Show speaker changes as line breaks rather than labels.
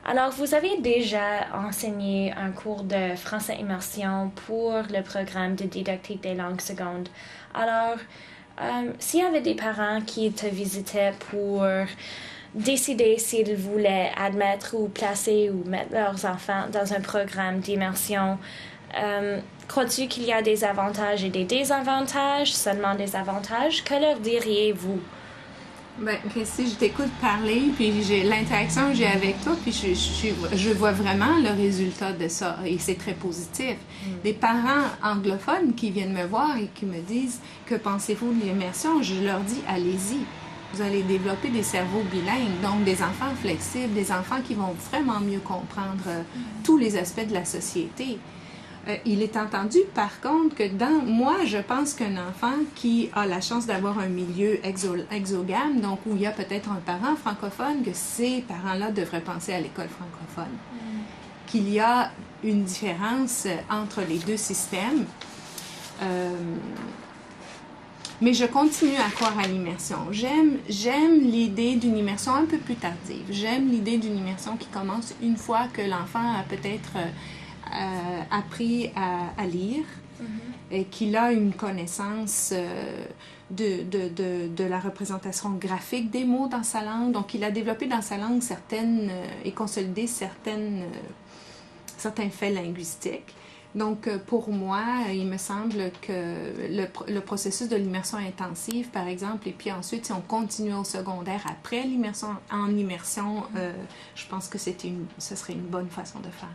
Alors, vous avez déjà enseigné un cours de français immersion pour le programme de didactique des langues secondes. Alors, s'il y avait des parents qui te visitaient pour décider s'ils voulaient admettre ou placer ou mettre leurs enfants dans un programme d'immersion, crois-tu qu'il y a des avantages et des désavantages, seulement des avantages? Que leur diriez-vous?
Ben, Christy, je t'écoute parler, puis j'ai l'interaction que j'ai avec toi, puis je vois vraiment le résultat de ça, et c'est très positif. Des parents anglophones qui viennent me voir et qui me disent « Que pensez-vous de l'immersion? » Je leur dis « Allez-y, vous allez développer des cerveaux bilingues, donc des enfants flexibles, des enfants qui vont vraiment mieux comprendre tous les aspects de la société. » Il est entendu, par contre, que moi, je pense qu'un enfant qui a la chance d'avoir un milieu exogame, donc où il y a peut-être un parent francophone, que ces parents-là devraient penser à l'école francophone. Qu'il y a une différence entre les deux systèmes. Mais je continue à croire à l'immersion. J'aime l'idée d'une immersion un peu plus tardive. J'aime l'idée d'une immersion qui commence une fois que l'enfant a peut-être appris à lire et qu'il a une connaissance de la représentation graphique des mots dans sa langue. Donc, il a développé dans sa langue certaines et consolidé certains faits linguistiques. Donc, pour moi, il me semble que le processus de l'immersion intensive, par exemple, et puis ensuite, si on continue au secondaire après l'immersion en immersion, je pense que ce serait une bonne façon de faire.